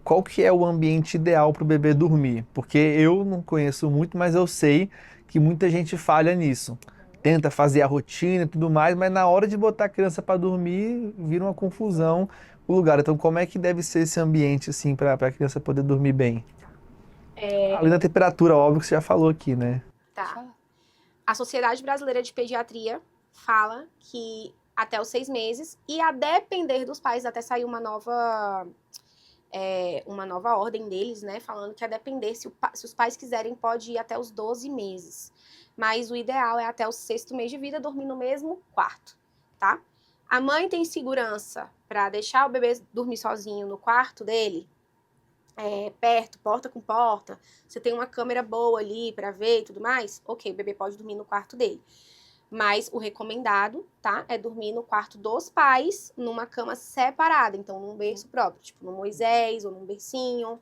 Qual que é o ambiente ideal para o bebê dormir? Porque eu não conheço muito, mas eu sei que muita gente falha nisso. Tenta fazer a rotina e tudo mais, mas na hora de botar a criança para dormir, vira uma confusão o lugar. Então, como é que deve ser esse ambiente assim para a criança poder dormir bem? Além da É, temperatura, óbvio que você já falou aqui, né? tá. Fala. A Sociedade Brasileira de Pediatria fala que até os 6 meses, e a depender dos pais, até sair uma nova ordem deles, né? Falando que a depender, se os pais quiserem, pode ir até os 12 meses. Mas o ideal é até o 6º mês de vida dormir no mesmo quarto, tá? A mãe tem segurança para deixar o bebê dormir sozinho no quarto dele, perto, porta com porta, você tem uma câmera boa ali para ver e tudo mais, ok, o bebê pode dormir no quarto dele. Mas o recomendado, tá? É dormir no quarto dos pais, numa cama separada. Então, num berço próprio, tipo no Moisés ou num bercinho.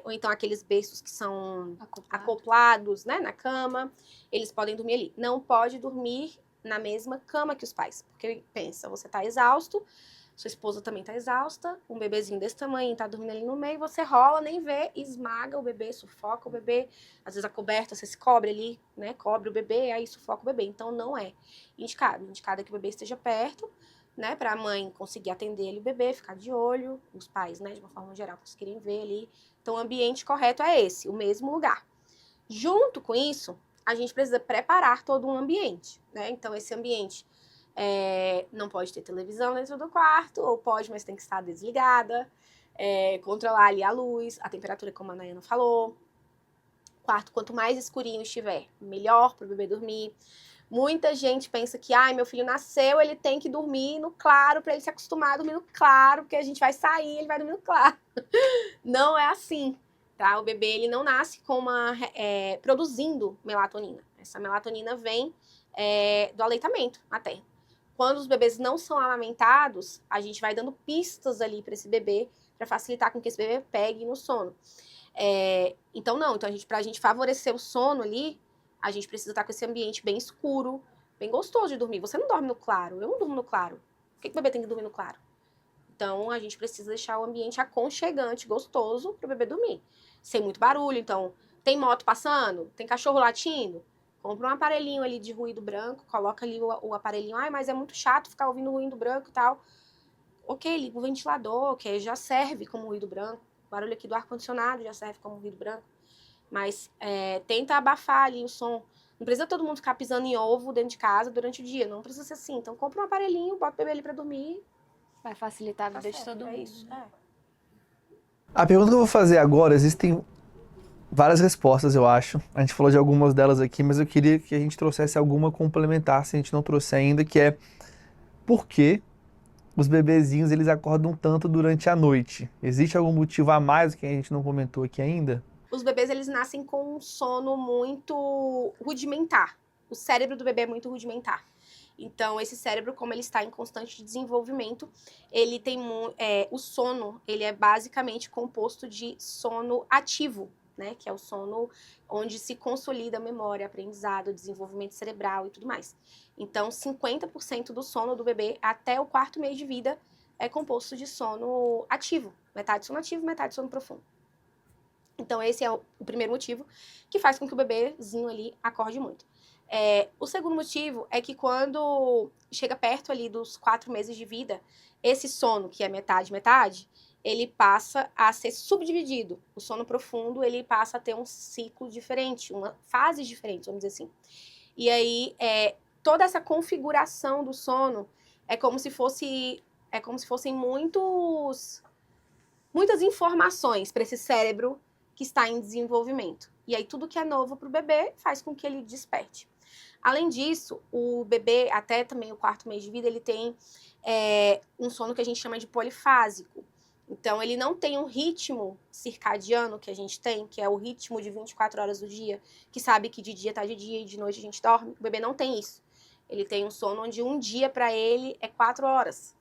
Ou então aqueles berços que são acoplados, né, na cama. Eles podem dormir ali. Não pode dormir na mesma cama que os pais. Porque pensa, você tá exausto, sua esposa também tá exausta, um bebezinho desse tamanho tá dormindo ali no meio, você rola, nem vê, esmaga o bebê, sufoca o bebê. Às vezes a coberta, você se cobre ali, né? Cobre o bebê, aí sufoca o bebê. Então não é indicado. Indicado é que o bebê esteja perto, né? Pra mãe conseguir atender ele, o bebê, ficar de olho, os pais, né? De uma forma geral, conseguirem ver ali. Então o ambiente correto é esse, o mesmo lugar. Junto com isso, a gente precisa preparar todo um ambiente, né? Então esse ambiente não pode ter televisão dentro do quarto, ou pode, mas tem que estar desligada. Controlar ali a luz, a temperatura, como a Nayana falou. Quarto, quanto mais escurinho estiver, melhor para o bebê dormir. Muita gente pensa que, meu filho nasceu, ele tem que dormir no claro para ele se acostumar a dormir no claro, porque a gente vai sair, ele vai dormir no claro. Não é assim, tá? O bebê, ele não nasce com produzindo melatonina. Essa melatonina vem do aleitamento até. Quando os bebês não são amamentados, a gente vai dando pistas ali para esse bebê, para facilitar com que esse bebê pegue no sono. Então, pra gente favorecer o sono ali, a gente precisa estar com esse ambiente bem escuro, bem gostoso de dormir. Você não dorme no claro, eu não durmo no claro. Por que o bebê tem que dormir no claro? Então, a gente precisa deixar o ambiente aconchegante, gostoso, para o bebê dormir. Sem muito barulho, então, tem moto passando, tem cachorro latindo, compra um aparelhinho ali de ruído branco, coloca ali o aparelhinho, mas é muito chato ficar ouvindo ruído branco e tal. Ok, liga o ventilador, que já serve como ruído branco. O barulho aqui do ar-condicionado já serve como ruído branco. Mas tenta abafar ali o som. Não precisa todo mundo ficar pisando em ovo dentro de casa durante o dia. Não precisa ser assim. Então compra um aparelhinho, bota o bebê ali pra dormir. Vai facilitar a Tá vida de certo, todo é mundo, isso. né? A pergunta que eu vou fazer agora, existem várias respostas, eu acho. A gente falou de algumas delas aqui, mas eu queria que a gente trouxesse alguma complementar, se a gente não trouxe ainda, que é por que os bebezinhos eles acordam tanto durante a noite? Existe algum motivo a mais que a gente não comentou aqui ainda? Os bebês, eles nascem com um sono muito rudimentar. O cérebro do bebê é muito rudimentar. Então, esse cérebro, como ele está em constante desenvolvimento, ele tem o sono, ele é basicamente composto de sono ativo, né? Que é o sono onde se consolida a memória, aprendizado, desenvolvimento cerebral e tudo mais. Então, 50% do sono do bebê até o 4º mês de vida é composto de sono ativo. Metade sono ativo, metade sono profundo. Então, esse é o primeiro motivo que faz com que o bebezinho ali acorde muito. O segundo motivo é que quando chega perto ali dos 4 meses de vida, esse sono, que é metade, metade, ele passa a ser subdividido. O sono profundo, ele passa a ter um ciclo diferente, uma fase diferente, vamos dizer assim. E aí, toda essa configuração do sono é como se fossem muitas informações para esse cérebro que está em desenvolvimento. E aí tudo que é novo para o bebê faz com que ele desperte. Além disso, o bebê, até também o 4º mês de vida, ele tem um sono que a gente chama de polifásico. Então, ele não tem um ritmo circadiano que a gente tem, que é o ritmo de 24 horas do dia, que sabe que de dia tá de dia e de noite a gente dorme. O bebê não tem isso. Ele tem um sono onde um dia para ele é 4 horas.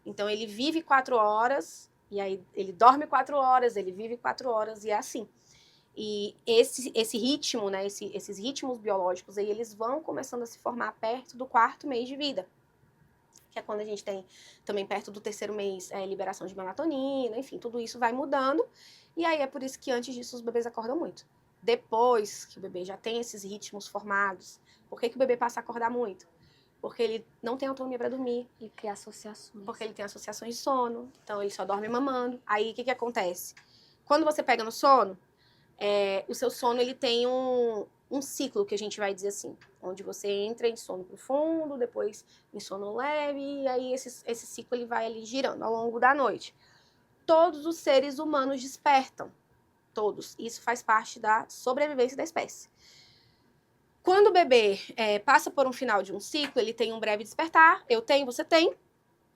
Então, ele vive 4 horas, e aí ele dorme 4 horas, ele vive 4 horas, e é assim. E esse ritmo, né, esses ritmos biológicos aí, eles vão começando a se formar perto do 4º mês de vida. que é quando a gente tem também perto do 3º mês liberação de melatonina, enfim, tudo isso vai mudando. E aí é por isso que antes disso os bebês acordam muito. Depois que o bebê já tem esses ritmos formados, por que o bebê passa a acordar muito? Porque ele não tem autonomia para dormir. Ele cria associações. Porque ele tem associações de sono, então ele só dorme mamando. Aí o que acontece? Quando você pega no sono, o seu sono ele tem um ciclo, que a gente vai dizer assim, onde você entra em sono profundo, depois em sono leve, e aí esse ciclo ele vai ali girando ao longo da noite. Todos os seres humanos despertam, todos. Isso faz parte da sobrevivência da espécie. Quando o bebê passa por um final de um ciclo, ele tem um breve despertar, eu tenho, você tem,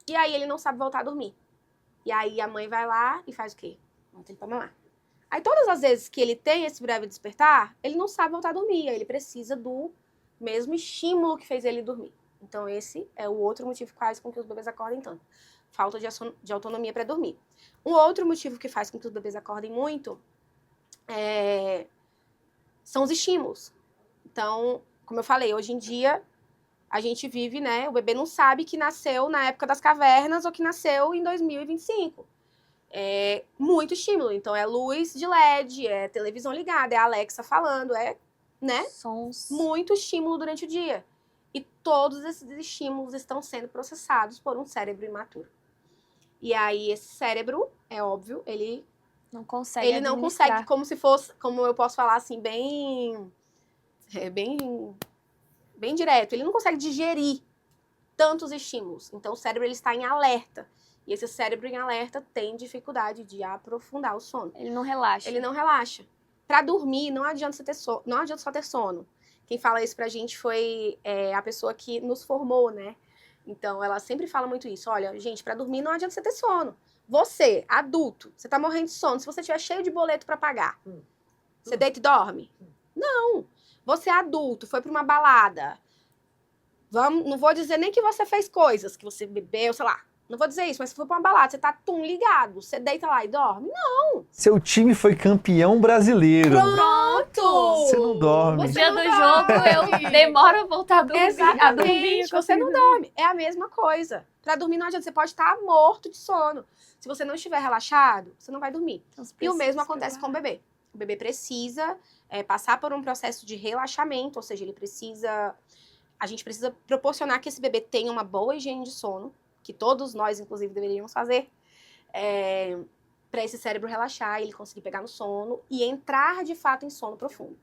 e aí ele não sabe voltar a dormir. E aí a mãe vai lá e faz o quê? Bota ele pra mamar. Aí todas as vezes que ele tem esse breve despertar, ele não sabe voltar a dormir, aí ele precisa do mesmo estímulo que fez ele dormir. Então esse é o outro motivo que faz com que os bebês acordem tanto. Falta de autonomia para dormir. Um outro motivo que faz com que os bebês acordem muito são os estímulos. Então, como eu falei, hoje em dia a gente vive, né? O bebê não sabe que nasceu na época das cavernas ou que nasceu em 2025. É muito estímulo. Então, é luz de LED, é televisão ligada, é a Alexa falando, né? Sons. Muito estímulo durante o dia. E todos esses estímulos estão sendo processados por um cérebro imaturo. E aí, esse cérebro, é óbvio, ele não consegue não consegue, como se fosse, como eu posso falar assim, bem direto. Ele não consegue digerir tantos estímulos. Então, o cérebro ele está em alerta. E esse cérebro em alerta tem dificuldade de aprofundar o sono. Ele não relaxa. Ele não relaxa. Para dormir, não adianta só ter sono. Quem fala isso pra gente foi a pessoa que nos formou, né? Então, ela sempre fala muito isso. Olha, gente, para dormir não adianta você ter sono. Você, adulto, você tá morrendo de sono. Se você tiver cheio de boleto para pagar, você deita e dorme? Não. Você, adulto, foi pra uma balada. Não vou dizer nem que você fez coisas, que você bebeu, sei lá. Não vou dizer isso, mas se for pra uma balada, você tá ligado, você deita lá e dorme? Não. Seu time foi campeão brasileiro. Pronto! Você não dorme. No dia do jogo, eu demoro a voltar a dormir. Exatamente, você não dorme. É a mesma coisa. Pra dormir não adianta, você pode estar morto de sono. Se você não estiver relaxado, você não vai dormir. Então, e o mesmo acontece com o bebê. O bebê precisa passar por um processo de relaxamento, ou seja, a gente precisa proporcionar que esse bebê tenha uma boa higiene de sono, que todos nós, inclusive, deveríamos fazer, para esse cérebro relaxar, ele conseguir pegar no sono e entrar, de fato, em sono profundo.